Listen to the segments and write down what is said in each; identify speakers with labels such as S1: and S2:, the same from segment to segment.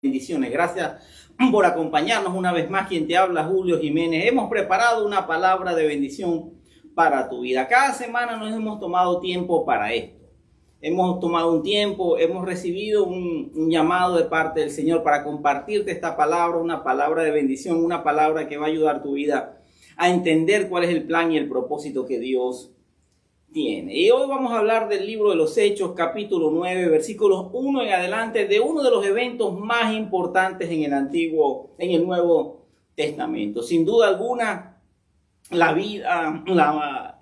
S1: Bendiciones, gracias por acompañarnos una vez más. Quien te habla, Julio Jiménez. Hemos preparado una palabra de bendición para tu vida. Cada semana nos hemos tomado tiempo para esto. Hemos tomado un tiempo, hemos recibido un llamado de parte del Señor para compartirte esta palabra, una palabra de bendición, una palabra que va a ayudar tu vida a entender cuál es el plan y el propósito que Dios tiene. Y hoy vamos a hablar del libro de los Hechos, capítulo 9, versículos 1 en adelante, de uno de los eventos más importantes en el Nuevo Testamento. Sin duda alguna, la vida,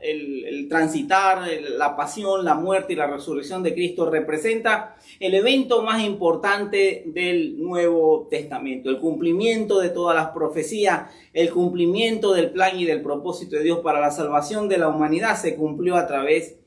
S1: el transitar, la pasión, la muerte y la resurrección de Cristo representa el evento más importante del Nuevo Testamento, el cumplimiento de todas las profecías, el cumplimiento del plan y del propósito de Dios para la salvación de la humanidad se cumplió a través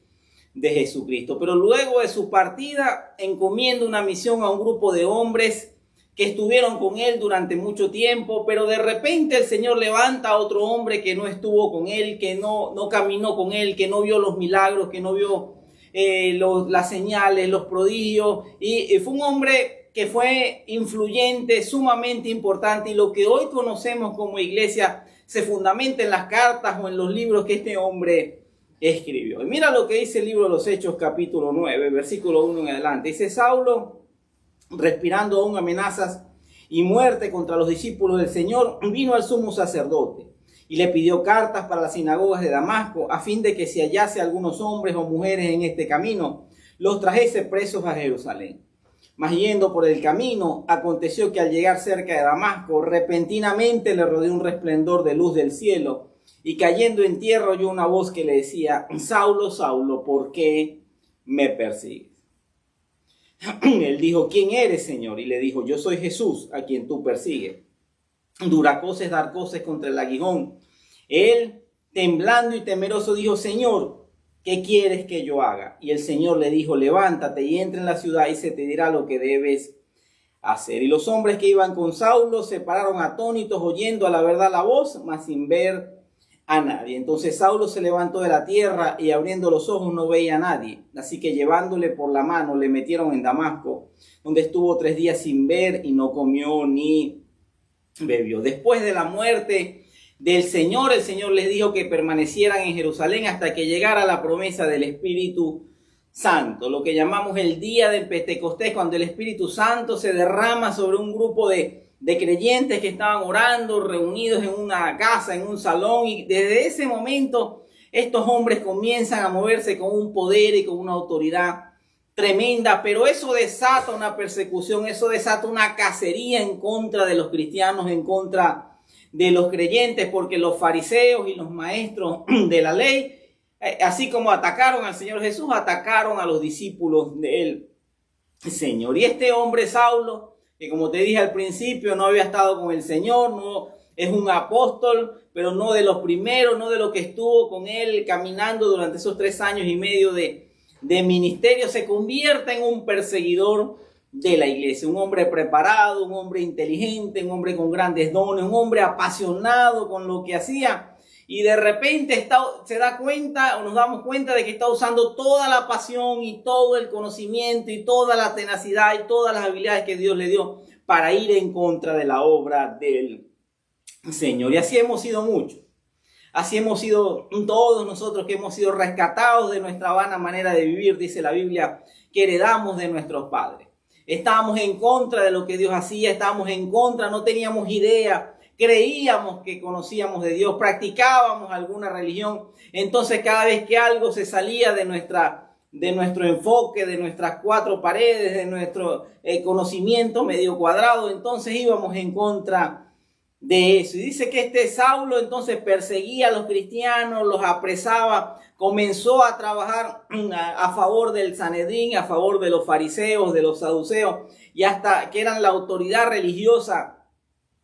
S1: de Jesucristo. Pero luego de su partida encomienda una misión a un grupo de hombres que estuvieron con él durante mucho tiempo, pero de repente el Señor levanta a otro hombre que no estuvo con él, que no caminó con él, que no vio los milagros, que no vio las señales, los prodigios, y fue un hombre que fue influyente, sumamente importante, y lo que hoy conocemos como iglesia se fundamenta en las cartas o en los libros que este hombre escribió. Y mira lo que dice el libro de los Hechos, capítulo 9, versículo 1 en adelante. Dice: Saulo, respirando aún amenazas y muerte contra los discípulos del Señor, vino al sumo sacerdote y le pidió cartas para las sinagogas de Damasco, a fin de que si hallase algunos hombres o mujeres en este camino, los trajese presos a Jerusalén. Mas yendo por el camino, aconteció que al llegar cerca de Damasco, repentinamente le rodeó un resplendor de luz del cielo, y cayendo en tierra oyó una voz que le decía: Saulo, Saulo, ¿por qué me persigues? Él dijo: ¿quién eres, Señor? Y le dijo: yo soy Jesús, a quien tú persigues. Dura cosa es dar cosas contra el aguijón. Él, temblando y temeroso, dijo: Señor, ¿qué quieres que yo haga? Y el Señor le dijo: levántate y entra en la ciudad y se te dirá lo que debes hacer. Y los hombres que iban con Saulo se pararon atónitos, oyendo a la verdad la voz, mas sin ver a nadie. Entonces Saulo se levantó de la tierra y abriendo los ojos no veía a nadie. Así que llevándole por la mano le metieron en Damasco, donde estuvo 3 días sin ver y no comió ni bebió. Después de la muerte del Señor, el Señor les dijo que permanecieran en Jerusalén hasta que llegara la promesa del Espíritu Santo, lo que llamamos el día del Pentecostés, cuando el Espíritu Santo se derrama sobre un grupo de creyentes que estaban orando, reunidos en una casa, en un salón, y desde ese momento estos hombres comienzan a moverse con un poder y con una autoridad tremenda, pero eso desata una persecución, eso desata una cacería en contra de los cristianos, en contra de los creyentes, porque los fariseos y los maestros de la ley, así como atacaron al Señor Jesús, atacaron a los discípulos del Señor. Y este hombre, Saulo, que como te dije al principio, no había estado con el Señor, no es un apóstol, pero no de los primeros, no de los que estuvo con él caminando durante esos 3 años y medio de ministerio, se convierte en un perseguidor de la iglesia, un hombre preparado, un hombre inteligente, un hombre con grandes dones, un hombre apasionado con lo que hacía. Y de repente se da cuenta, o nos damos cuenta de que está usando toda la pasión y todo el conocimiento y toda la tenacidad y todas las habilidades que Dios le dio para ir en contra de la obra del Señor. Y así hemos sido muchos. Así hemos sido todos nosotros, que hemos sido rescatados de nuestra vana manera de vivir, dice la Biblia, que heredamos de nuestros padres. Estábamos en contra de lo que Dios hacía, estábamos en contra, no teníamos idea. Creíamos que conocíamos de Dios, practicábamos alguna religión. Entonces cada vez que algo se salía de nuestro enfoque, de nuestras 4 paredes, de nuestro conocimiento medio cuadrado, entonces íbamos en contra de eso. Y dice que este Saulo entonces perseguía a los cristianos, los apresaba, comenzó a trabajar a favor del Sanedrín, a favor de los fariseos, de los saduceos, y hasta que eran la autoridad religiosa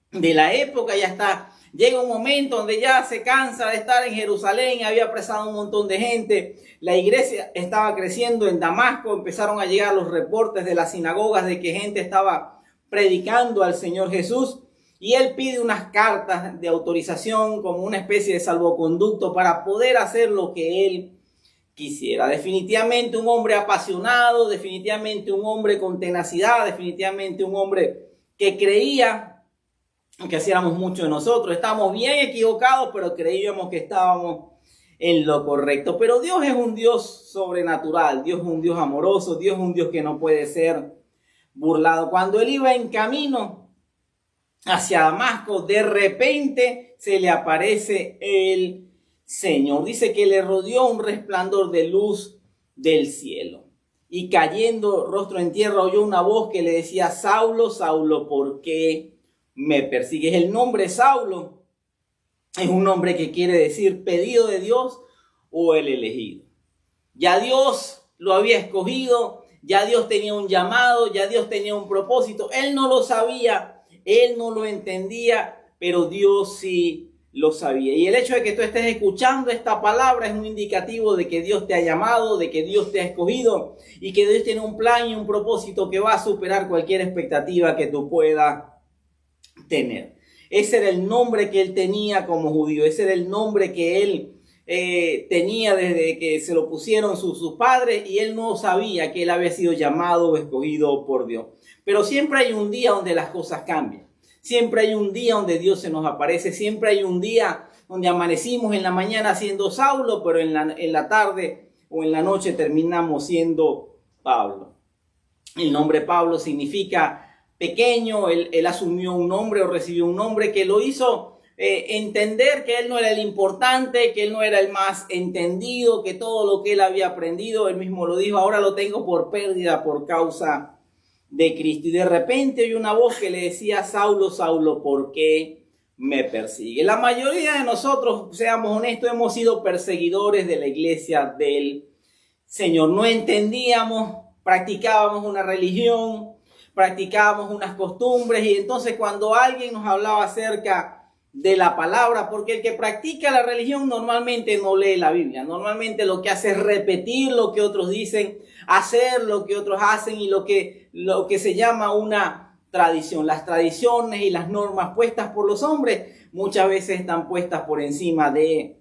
S1: de la época. Y hasta llega un momento donde ya se cansa de estar en Jerusalén, había apresado un montón de gente, la iglesia estaba creciendo en Damasco, empezaron a llegar los reportes de las sinagogas de que gente estaba predicando al Señor Jesús, y él pide unas cartas de autorización como una especie de salvoconducto para poder hacer lo que él quisiera. Definitivamente un hombre apasionado, definitivamente un hombre con tenacidad, definitivamente un hombre que creía que hacíamos mucho de nosotros. Estábamos bien equivocados, pero creíamos que estábamos en lo correcto. Pero Dios es un Dios sobrenatural, Dios es un Dios amoroso, Dios es un Dios que no puede ser burlado. Cuando él iba en camino hacia Damasco, de repente se le aparece el Señor. Dice que le rodeó un resplandor de luz del cielo. Y cayendo rostro en tierra oyó una voz que le decía: Saulo, Saulo, ¿por qué me persigues? El nombre Saulo es un nombre que quiere decir pedido de Dios o el elegido. Ya Dios lo había escogido, ya Dios tenía un llamado, ya Dios tenía un propósito. Él no lo sabía, él no lo entendía, pero Dios sí lo sabía. Y el hecho de que tú estés escuchando esta palabra es un indicativo de que Dios te ha llamado, de que Dios te ha escogido y que Dios tiene un plan y un propósito que va a superar cualquier expectativa que tú puedas tener. Ese era el nombre que él tenía como judío, ese era el nombre que él tenía desde que se lo pusieron sus padres, y él no sabía que él había sido llamado o escogido por Dios. Pero siempre hay un día donde las cosas cambian. Siempre hay un día donde Dios se nos aparece. Siempre hay un día donde amanecimos en la mañana siendo Saulo, pero en la tarde o en la noche terminamos siendo Pablo. El nombre Pablo significa pequeño. Él asumió un nombre o recibió un nombre que lo hizo entender que él no era el importante, que él no era el más entendido, que todo lo que él había aprendido, él mismo lo dijo: ahora lo tengo por pérdida por causa de Cristo. Y de repente oyó una voz que le decía: Saulo, Saulo, ¿por qué me persigue? La mayoría de nosotros, seamos honestos, hemos sido perseguidores de la iglesia del Señor. No entendíamos, practicábamos una religión, practicábamos unas costumbres, y entonces cuando alguien nos hablaba acerca de la palabra, porque el que practica la religión normalmente no lee la Biblia, normalmente lo que hace es repetir lo que otros dicen, hacer lo que otros hacen, y lo que se llama una tradición. Las tradiciones y las normas puestas por los hombres muchas veces están puestas por encima de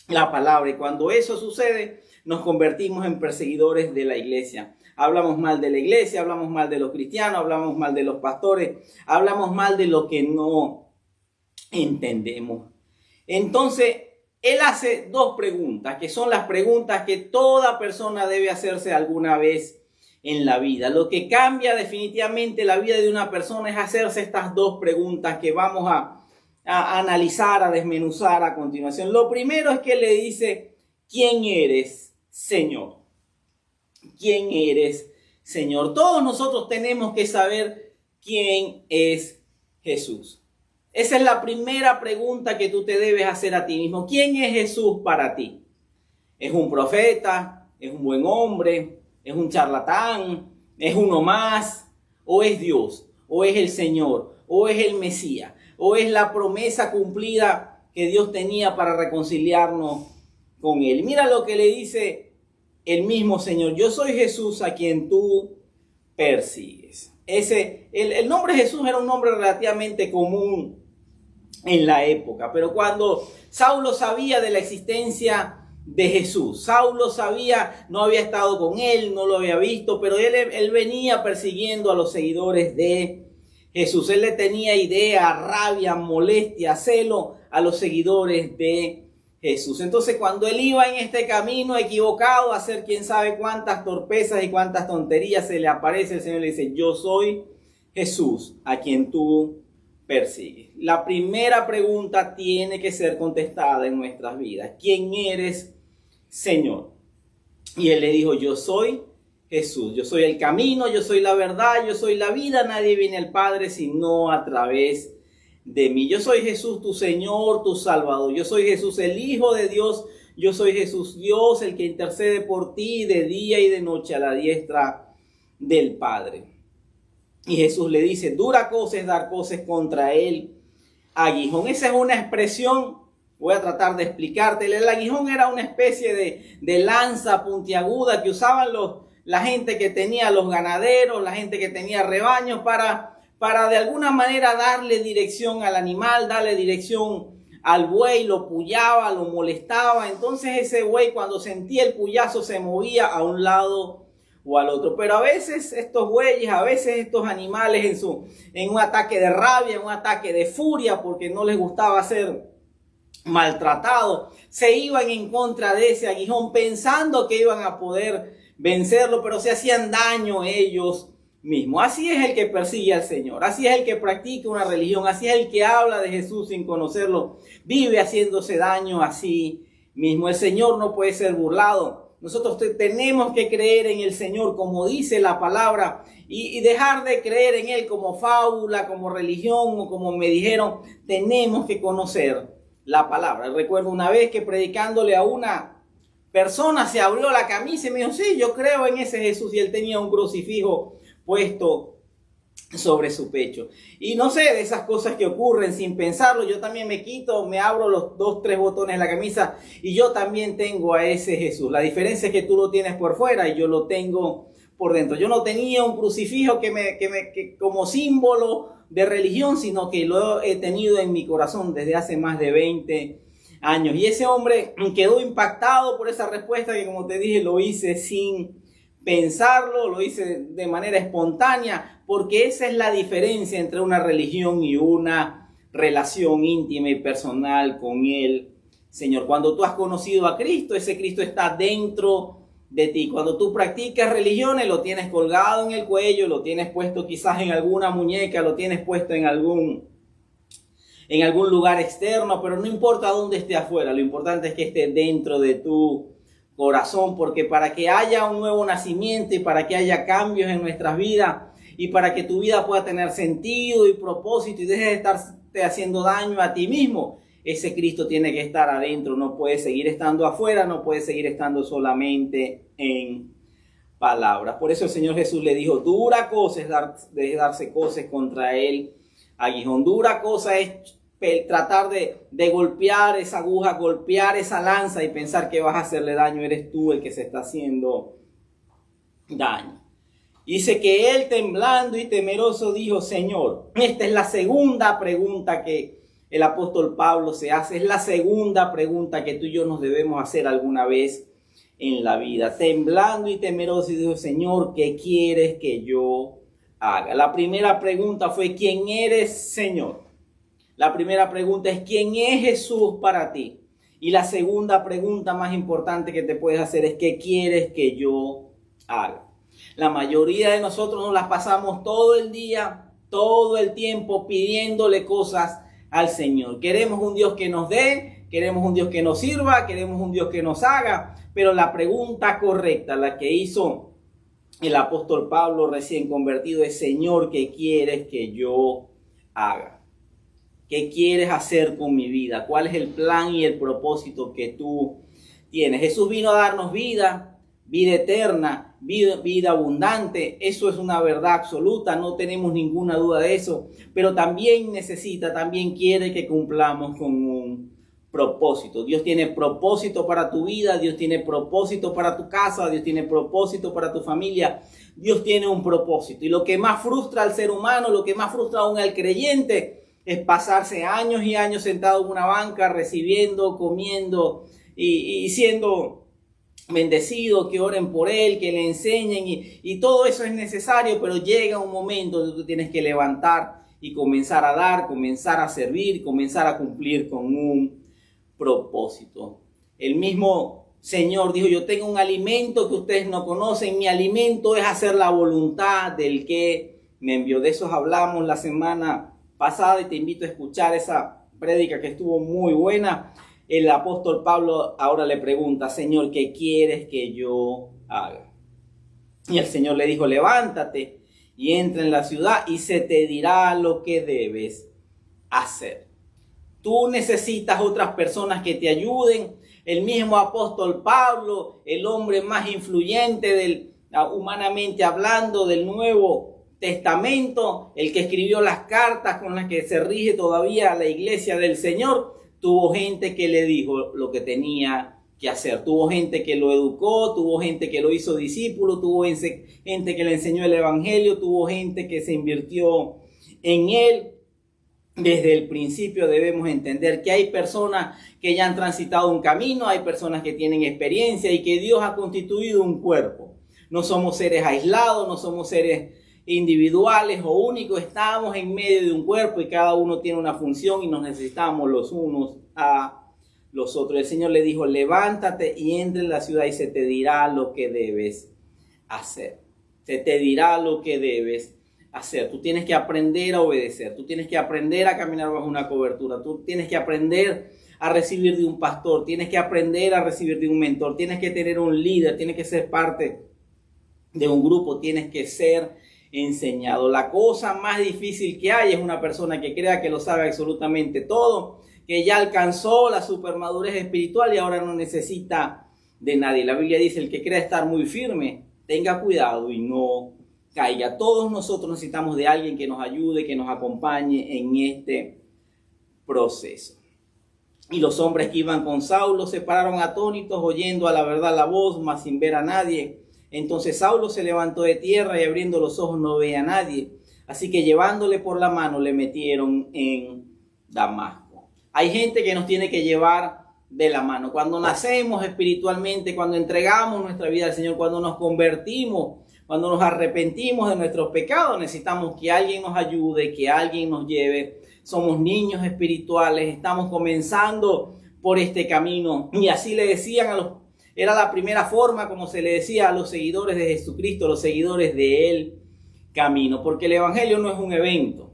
S1: la palabra, y cuando eso sucede nos convertimos en perseguidores de la iglesia. Hablamos mal de la iglesia, hablamos mal de los cristianos, hablamos mal de los pastores, hablamos mal de lo que no entendemos. Entonces, él hace dos preguntas, que son las preguntas que toda persona debe hacerse alguna vez en la vida. Lo que cambia definitivamente la vida de una persona es hacerse estas dos preguntas que vamos a analizar, a desmenuzar a continuación. Lo primero es que le dice: ¿quién eres, Señor? ¿Quién eres, Señor? Todos nosotros tenemos que saber quién es Jesús. Esa es la primera pregunta que tú te debes hacer a ti mismo. ¿Quién es Jesús para ti? ¿Es un profeta? ¿Es un buen hombre? ¿Es un charlatán? ¿Es uno más? ¿O es Dios? ¿O es el Señor? ¿O es el Mesías? ¿O es la promesa cumplida que Dios tenía para reconciliarnos con Él? Mira lo que le dice el mismo Señor: yo soy Jesús a quien tú persigues. El nombre Jesús era un nombre relativamente común en la época, pero cuando Saulo sabía de la existencia de Jesús, Saulo sabía, no había estado con él, no lo había visto, pero él venía persiguiendo a los seguidores de Jesús. Él le tenía idea, rabia, molestia, celo a los seguidores de Jesús. Entonces, cuando él iba en este camino equivocado a hacer quién sabe cuántas torpezas y cuántas tonterías, se le aparece el Señor y le dice: yo soy Jesús a quien tú persigues. La primera pregunta tiene que ser contestada en nuestras vidas: ¿quién eres, Señor? Y él le dijo: yo soy Jesús, yo soy el camino, yo soy la verdad, yo soy la vida, nadie viene al Padre sino a través de mí. Yo soy Jesús, tu Señor, tu Salvador. Yo soy Jesús, el Hijo de Dios. Yo soy Jesús, Dios, el que intercede por ti de día y de noche a la diestra del Padre. Y Jesús le dice: dura cosa es dar cosas contra el aguijón. Esa es una expresión, voy a tratar de explicarte. El aguijón era una especie de lanza puntiaguda que usaban la gente que tenía los ganaderos, la gente que tenía rebaños, para de alguna manera darle dirección al animal, darle dirección al buey. Lo pullaba, lo molestaba. Entonces ese buey, cuando sentía el puyazo, se movía a un lado o al otro. Pero a veces estos bueyes, a veces estos animales en un ataque de rabia, en un ataque de furia, porque no les gustaba ser maltratados, se iban en contra de ese aguijón pensando que iban a poder vencerlo, pero se hacían daño ellos mismos. Así es el que persigue al Señor, así es el que practica una religión, así es el que habla de Jesús sin conocerlo, vive haciéndose daño a sí mismo. El Señor no puede ser burlado. Nosotros tenemos que creer en el Señor como dice la palabra y dejar de creer en Él como fábula, como religión o como me dijeron. Tenemos que conocer la palabra. Recuerdo una vez que predicándole a una persona se abrió la camisa y me dijo, sí, yo creo en ese Jesús, y él tenía un crucifijo puesto sobre su pecho. Y no sé, de esas cosas que ocurren sin pensarlo, yo también me abro los 2-3 botones de la camisa y yo también tengo a ese Jesús. La diferencia es que tú lo tienes por fuera y yo lo tengo por dentro. Yo no tenía un crucifijo que como símbolo de religión, sino que lo he tenido en mi corazón desde hace más de 20 años. Y ese hombre quedó impactado por esa respuesta que, como te dije, lo hice sin pensarlo, lo hice de manera espontánea, porque esa es la diferencia entre una religión y una relación íntima y personal con el Señor. Cuando tú has conocido a Cristo, ese Cristo está dentro de ti. Cuando tú practicas religiones, lo tienes colgado en el cuello, lo tienes puesto quizás en alguna muñeca, lo tienes puesto en algún lugar externo, pero no importa dónde esté afuera, lo importante es que esté dentro de tu corazón, porque para que haya un nuevo nacimiento y para que haya cambios en nuestras vidas y para que tu vida pueda tener sentido y propósito y dejes de estarte haciendo daño a ti mismo, ese Cristo tiene que estar adentro, no puede seguir estando afuera, no puede seguir estando solamente en palabras. Por eso el Señor Jesús le dijo, dura cosa es darse cosas contra él aguijón. Dura cosa es tratar de golpear esa aguja, golpear esa lanza y pensar que vas a hacerle daño. Eres tú el que se está haciendo daño. Dice que él, temblando y temeroso, dijo, Señor, esta es la segunda pregunta que el apóstol Pablo se hace. Es la segunda pregunta que tú y yo nos debemos hacer alguna vez en la vida. Temblando y temeroso, y dijo, Señor, ¿qué quieres que yo haga? La primera pregunta fue, ¿quién eres, Señor? La primera pregunta es, ¿quién es Jesús para ti? Y la segunda pregunta más importante que te puedes hacer es, ¿qué quieres que yo haga? La mayoría de nosotros nos las pasamos todo el día, todo el tiempo pidiéndole cosas al Señor. Queremos un Dios que nos dé, queremos un Dios que nos sirva, queremos un Dios que nos haga, pero la pregunta correcta, la que hizo el apóstol Pablo recién convertido, es, Señor, ¿qué quieres que yo haga? ¿Qué quieres hacer con mi vida? ¿Cuál es el plan y el propósito que tú tienes? Jesús vino a darnos vida, vida eterna, vida abundante. Eso es una verdad absoluta, no tenemos ninguna duda de eso. Pero también también quiere que cumplamos con un propósito. Dios tiene propósito para tu vida, Dios tiene propósito para tu casa, Dios tiene propósito para tu familia. Dios tiene un propósito. Y lo que más frustra al ser humano, lo que más frustra aún al creyente, es pasarse años y años sentado en una banca, recibiendo, comiendo y siendo bendecido, que oren por él, que le enseñen y todo eso es necesario, pero llega un momento donde tú tienes que levantar y comenzar a dar, comenzar a servir, comenzar a cumplir con un propósito. El mismo Señor dijo, yo tengo un alimento que ustedes no conocen, mi alimento es hacer la voluntad del que me envió. De eso hablamos la semana pasada y te invito a escuchar esa prédica que estuvo muy buena. El apóstol Pablo ahora le pregunta, Señor, ¿qué quieres que yo haga? Y el Señor le dijo, levántate y entra en la ciudad y se te dirá lo que debes hacer. Tú necesitas otras personas que te ayuden. El mismo apóstol Pablo, el hombre más influyente humanamente hablando del Nuevo Testamento, el que escribió las cartas con las que se rige todavía la iglesia del Señor, tuvo gente que le dijo lo que tenía que hacer, tuvo gente que lo educó, tuvo gente que lo hizo discípulo, tuvo gente que le enseñó el evangelio, tuvo gente que se invirtió en él. Desde el principio debemos entender que hay personas que ya han transitado un camino, hay personas que tienen experiencia y que Dios ha constituido un cuerpo. No somos seres aislados, no somos seres individuales o únicos, estamos en medio de un cuerpo y cada uno tiene una función y nos necesitamos los unos a los otros. El Señor le dijo, levántate y entra en la ciudad y se te dirá lo que debes hacer. Se te dirá lo que debes hacer. Tú tienes que aprender a obedecer, tú tienes que aprender a caminar bajo una cobertura, tú tienes que aprender a recibir de un pastor, tienes que aprender a recibir de un mentor, tienes que tener un líder, tienes que ser parte de un grupo, tienes que ser enseñado. La cosa más difícil que hay es una persona que crea que lo sabe absolutamente todo, que ya alcanzó la supermadurez espiritual y ahora no necesita de nadie. La Biblia dice, el que crea estar muy firme, tenga cuidado y no caiga. Todos nosotros necesitamos de alguien que nos ayude, que nos acompañe en este proceso. Y los hombres que iban con Saulo se pararon atónitos, oyendo a la verdad la voz, mas sin ver a nadie. Entonces Saulo se levantó de tierra y abriendo los ojos no veía a nadie. Así que llevándole por la mano le metieron en Damasco. Hay gente que nos tiene que llevar de la mano. Cuando nacemos espiritualmente, cuando entregamos nuestra vida al Señor, cuando nos convertimos, cuando nos arrepentimos de nuestros pecados, necesitamos que alguien nos ayude, que alguien nos lleve. Somos niños espirituales, estamos comenzando por este camino. Y así le decían era la primera forma como se le decía a los seguidores de Jesucristo, los seguidores del camino. Porque el Evangelio no es un evento.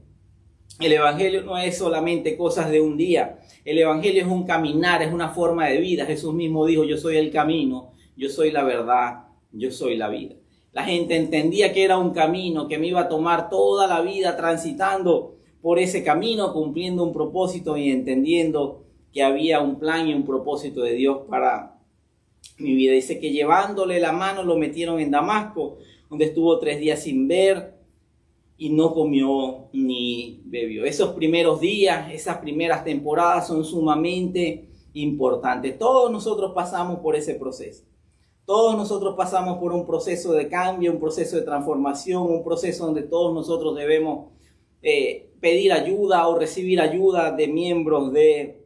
S1: El Evangelio no es solamente cosas de un día. El Evangelio es un caminar, es una forma de vida. Jesús mismo dijo, yo soy el camino, yo soy la verdad, yo soy la vida. La gente entendía que era un camino, que me iba a tomar toda la vida transitando por ese camino, cumpliendo un propósito y entendiendo que había un plan y un propósito de Dios para mi vida. Dice que llevándole la mano lo metieron en Damasco, donde estuvo 3 días sin ver y no comió ni bebió. Esos primeros días, esas primeras temporadas son sumamente importantes. Todos nosotros pasamos por ese proceso. Todos nosotros pasamos por un proceso de cambio, un proceso de transformación, un proceso donde todos nosotros debemos pedir ayuda o recibir ayuda de miembros de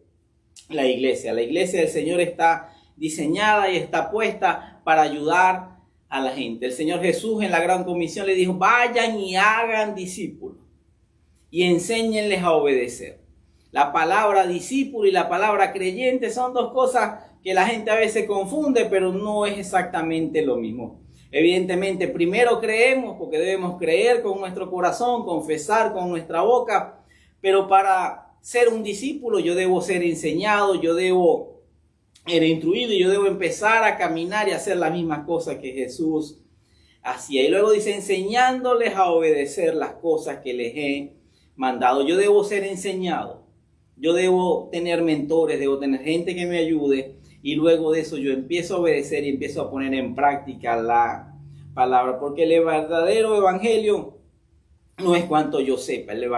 S1: la iglesia. La iglesia del Señor está diseñada y está puesta para ayudar a la gente. El Señor Jesús en la Gran Comisión le dijo, vayan y hagan discípulos y enséñenles a obedecer. La palabra discípulo y la palabra creyente son dos cosas que la gente a veces confunde, pero no es exactamente lo mismo. Evidentemente, primero creemos porque debemos creer con nuestro corazón, confesar con nuestra boca, pero para ser un discípulo yo debo ser enseñado, yo debo ser instruido y yo debo empezar a caminar y hacer las mismas cosas que Jesús hacía. Y luego dice, enseñándoles a obedecer las cosas que les he mandado. Yo debo ser enseñado, yo debo tener mentores, debo tener gente que me ayude. Y luego de eso yo empiezo a obedecer y empiezo a poner en práctica la palabra. Porque el verdadero evangelio no es cuanto yo sepa. El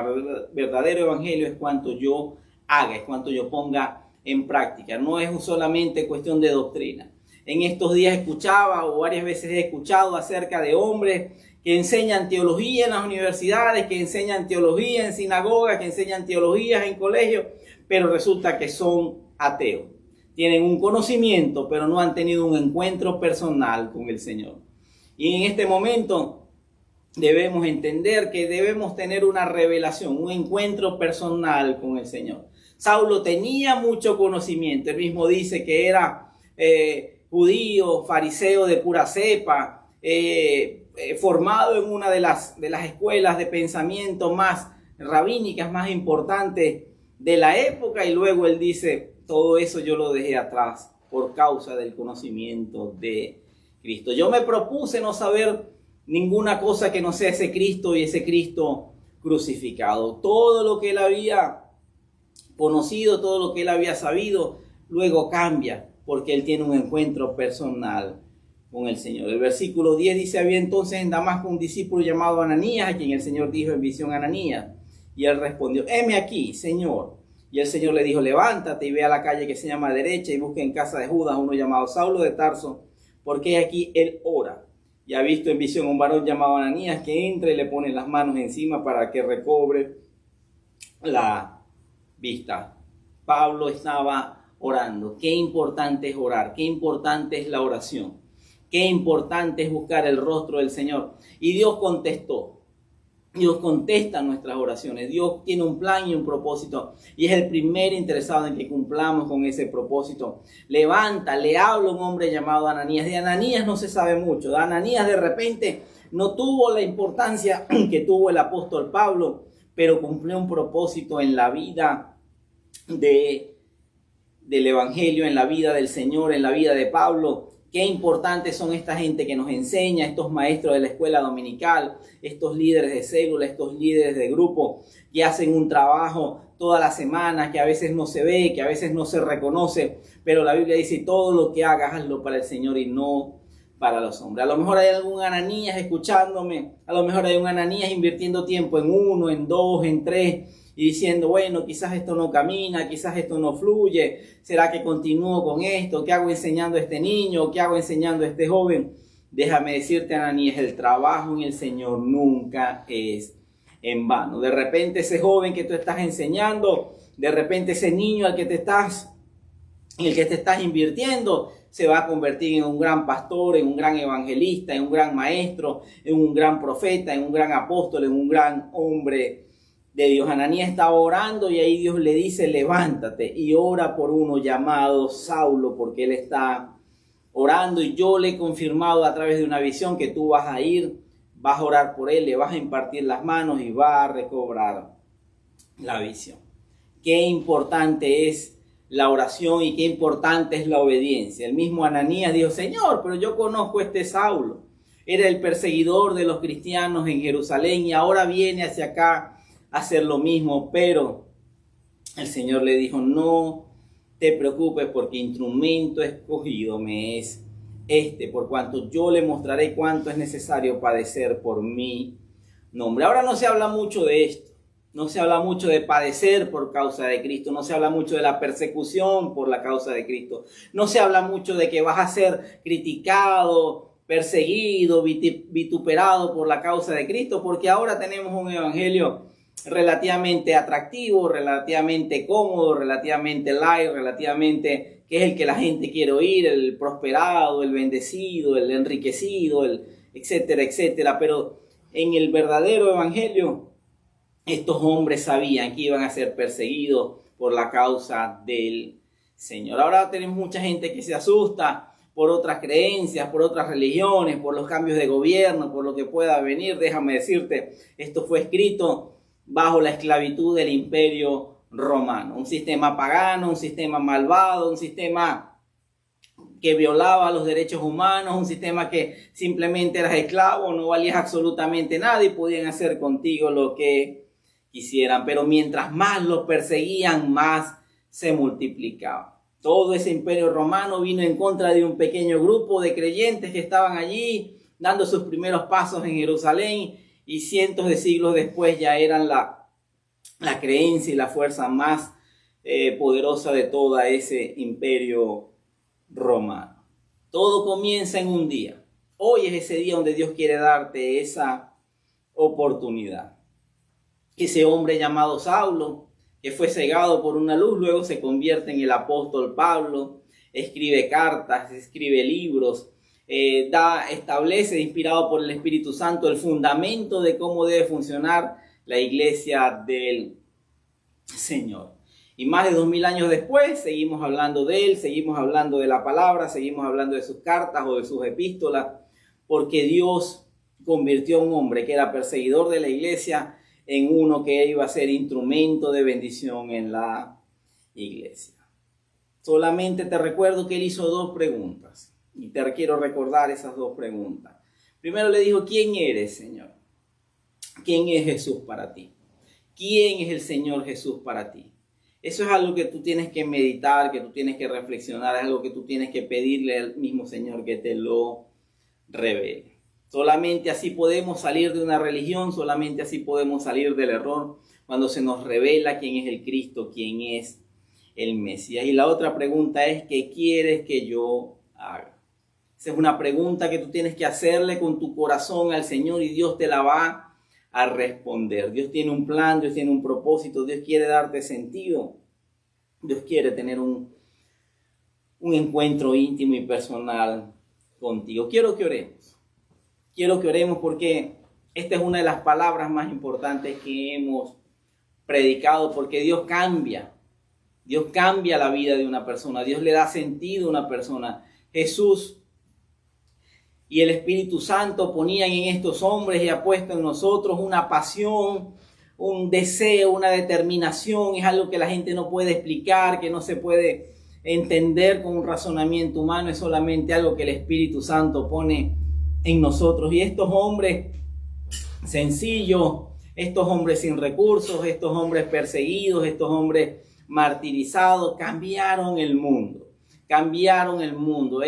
S1: verdadero evangelio es cuanto yo haga, es cuanto yo ponga en práctica. No es solamente cuestión de doctrina. En estos días escuchaba o varias veces he escuchado acerca de hombres que enseñan teología en las universidades, que enseñan teología en sinagogas, que enseñan teologías en colegios, pero resulta que son ateos. Tienen un conocimiento, pero no han tenido un encuentro personal con el Señor. Y en este momento debemos entender que debemos tener una revelación, un encuentro personal con el Señor. Saulo tenía mucho conocimiento. Él mismo dice que era judío, fariseo de pura cepa, formado en una de las escuelas de pensamiento más rabínicas, más importantes de la época. Y luego él dice, todo eso yo lo dejé atrás por causa del conocimiento de Cristo. Yo me propuse no saber ninguna cosa que no sea ese Cristo y ese Cristo crucificado. Todo lo que él había conocido, todo lo que él había sabido, luego cambia porque él tiene un encuentro personal con el Señor. El versículo 10 dice, había entonces en Damasco un discípulo llamado Ananías, a quien el Señor dijo en visión, Ananías. Y él respondió, heme aquí, Señor. Y el Señor le dijo, levántate y ve a la calle que se llama Derecha y busca en casa de Judas uno llamado Saulo de Tarso, porque aquí él ora. Y ha visto en visión a un varón llamado Ananías que entra y le pone las manos encima para que recobre la vista. Pablo estaba orando. Qué importante es orar, qué importante es la oración. Qué importante es buscar el rostro del Señor. Y Dios contestó. Dios contesta nuestras oraciones. Dios tiene un plan y un propósito. Y es el primer interesado en que cumplamos con ese propósito. Levanta, le habla un hombre llamado Ananías. De Ananías no se sabe mucho. De Ananías de repente no tuvo la importancia que tuvo el apóstol Pablo, pero cumplió un propósito en la vida del Evangelio, en la vida del Señor, en la vida de Pablo. Qué importantes son esta gente que nos enseña, estos maestros de la escuela dominical, estos líderes de célula, estos líderes de grupo que hacen un trabajo toda la semana, que a veces no se ve, que a veces no se reconoce, pero la Biblia dice, todo lo que hagas, hazlo para el Señor y no para los hombres. A lo mejor hay algún Ananías escuchándome, a lo mejor hay un Ananías invirtiendo tiempo en 1, en 2, en 3, y diciendo, bueno, quizás esto no camina, quizás esto no fluye, ¿será que continúo con esto? ¿Qué hago enseñando a este niño? ¿Qué hago enseñando a este joven? Déjame decirte, Ananías, el trabajo en el Señor nunca es en vano. De repente ese joven que tú estás enseñando, de repente ese niño en el que te estás invirtiendo, se va a convertir en un gran pastor, en un gran evangelista, en un gran maestro, en un gran profeta, en un gran apóstol, en un gran hombre de Dios. Ananías estaba orando y ahí Dios le dice, levántate y ora por uno llamado Saulo, porque él está orando y yo le he confirmado a través de una visión que tú vas a ir, vas a orar por él, le vas a impartir las manos y va a recobrar la visión. Qué importante es la oración y qué importante es la obediencia. El mismo Ananías dijo, Señor, pero yo conozco a este Saulo. Era el perseguidor de los cristianos en Jerusalén y ahora viene hacia acá hacer lo mismo, pero el Señor le dijo, no te preocupes porque instrumento escogido me es por cuanto yo le mostraré cuánto es necesario padecer por mi nombre. Ahora no se habla mucho de esto, no se habla mucho de padecer por causa de Cristo, no se habla mucho de la persecución por la causa de Cristo, no se habla mucho de que vas a ser criticado, perseguido, vituperado por la causa de Cristo, porque ahora tenemos un evangelio relativamente atractivo, relativamente cómodo, relativamente light, relativamente que es el que la gente quiere oír, el prosperado, el bendecido, el enriquecido, el etcétera, etcétera. Pero en el verdadero evangelio, estos hombres sabían que iban a ser perseguidos por la causa del Señor. Ahora tenemos mucha gente que se asusta por otras creencias, por otras religiones, por los cambios de gobierno, por lo que pueda venir. Déjame decirte, esto fue escrito bajo la esclavitud del imperio romano, un sistema pagano, un sistema malvado, un sistema que violaba los derechos humanos, un sistema que simplemente eras esclavo, no valías absolutamente nada y podían hacer contigo lo que quisieran, pero mientras más los perseguían, más se multiplicaban. Todo ese imperio romano vino en contra de un pequeño grupo de creyentes que estaban allí dando sus primeros pasos en Jerusalén, y cientos de siglos después ya eran la creencia y la fuerza más poderosa de todo ese imperio romano. Todo comienza en un día. Hoy es ese día donde Dios quiere darte esa oportunidad. Ese hombre llamado Saulo, que fue cegado por una luz, luego se convierte en el apóstol Pablo, escribe cartas, escribe libros, establece, inspirado por el Espíritu Santo, el fundamento de cómo debe funcionar la iglesia del Señor. Y más de 2000 años después seguimos hablando de él, seguimos hablando de la palabra, seguimos hablando de sus cartas o de sus epístolas, porque Dios convirtió a un hombre que era perseguidor de la iglesia en uno que iba a ser instrumento de bendición en la iglesia. Solamente te recuerdo que él hizo 2 preguntas. Y te quiero recordar esas 2 preguntas. Primero le dijo, ¿quién eres, Señor? ¿Quién es Jesús para ti? ¿Quién es el Señor Jesús para ti? Eso es algo que tú tienes que meditar, que tú tienes que reflexionar, es algo que tú tienes que pedirle al mismo Señor que te lo revele. Solamente así podemos salir de una religión, solamente así podemos salir del error, cuando se nos revela quién es el Cristo, quién es el Mesías. Y la otra pregunta es, ¿qué quieres que yo haga? Esa es una pregunta que tú tienes que hacerle con tu corazón al Señor y Dios te la va a responder. Dios tiene un plan, Dios tiene un propósito, Dios quiere darte sentido. Dios quiere tener un encuentro íntimo y personal contigo. Quiero que oremos. Quiero que oremos porque esta es una de las palabras más importantes que hemos predicado, porque Dios cambia. Dios cambia la vida de una persona. Dios le da sentido a una persona. Jesús y el Espíritu Santo ponían en estos hombres y ha puesto en nosotros una pasión, un deseo, una determinación. Es algo que la gente no puede explicar, que no se puede entender con un razonamiento humano. Es solamente algo que el Espíritu Santo pone en nosotros. Y estos hombres sencillos, estos hombres sin recursos, estos hombres perseguidos, estos hombres martirizados, cambiaron el mundo. Cambiaron el mundo.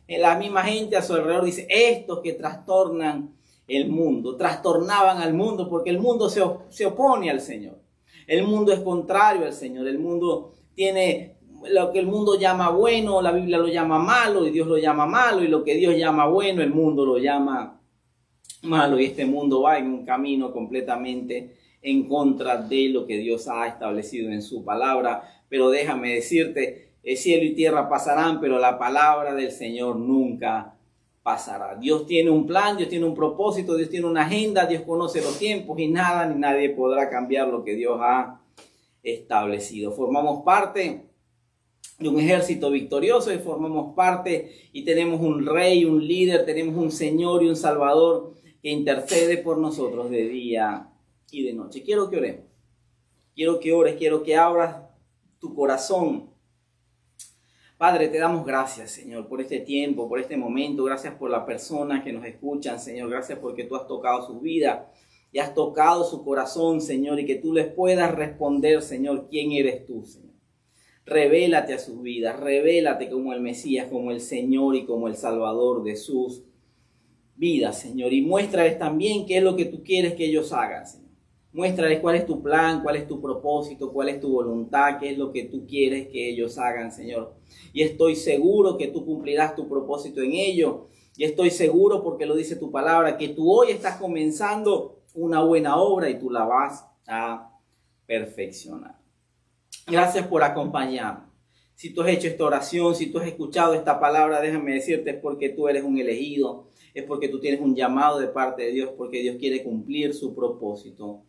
S1: La misma gente a su alrededor dice, estos que trastornan el mundo, trastornaban al mundo, porque el mundo se opone al Señor. El mundo es contrario al Señor. El mundo tiene lo que el mundo llama bueno, la Biblia lo llama malo y Dios lo llama malo, y lo que Dios llama bueno, el mundo lo llama malo, y este mundo va en un camino completamente en contra de lo que Dios ha establecido en su palabra. Pero déjame decirte, el cielo y tierra pasarán, pero la palabra del Señor nunca pasará. Dios tiene un plan, Dios tiene un propósito, Dios tiene una agenda, Dios conoce los tiempos y nada ni nadie podrá cambiar lo que Dios ha establecido. Formamos parte de un ejército victorioso y formamos parte y tenemos un rey, un líder, tenemos un Señor y un Salvador que intercede por nosotros de día y de noche. Quiero que oremos. Quiero que ores, quiero que abras tu corazón. Padre, te damos gracias, Señor, por este tiempo, por este momento. Gracias por las personas que nos escuchan, Señor. Gracias porque tú has tocado su vida y has tocado su corazón, Señor, y que tú les puedas responder, Señor, quién eres tú, Señor. Revélate a sus vidas, revélate como el Mesías, como el Señor y como el Salvador de sus vidas, Señor. Y muéstrales también qué es lo que tú quieres que ellos hagan, Señor. Muéstrales cuál es tu plan, cuál es tu propósito, cuál es tu voluntad, qué es lo que tú quieres que ellos hagan, Señor. Y estoy seguro que tú cumplirás tu propósito en ello. Y estoy seguro, porque lo dice tu palabra, que tú hoy estás comenzando una buena obra y tú la vas a perfeccionar. Gracias por acompañarnos. Si tú has hecho esta oración, si tú has escuchado esta palabra, déjame decirte, es porque tú eres un elegido, es porque tú tienes un llamado de parte de Dios, porque Dios quiere cumplir su propósito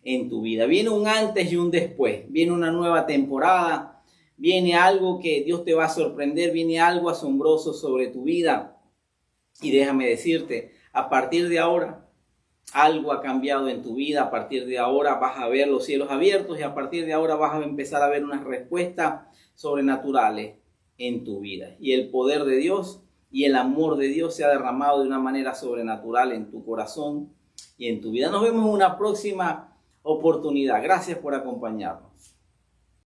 S1: en tu vida. Viene un antes y un después, viene una nueva temporada, viene algo que Dios te va a sorprender, viene algo asombroso sobre tu vida. Y déjame decirte, a partir de ahora, algo ha cambiado en tu vida. A partir de ahora vas a ver los cielos abiertos y a partir de ahora vas a empezar a ver unas respuestas sobrenaturales en tu vida. Y el poder de Dios y el amor de Dios se ha derramado de una manera sobrenatural en tu corazón y en tu vida. Nos vemos en una próxima oportunidad. Gracias por acompañarnos.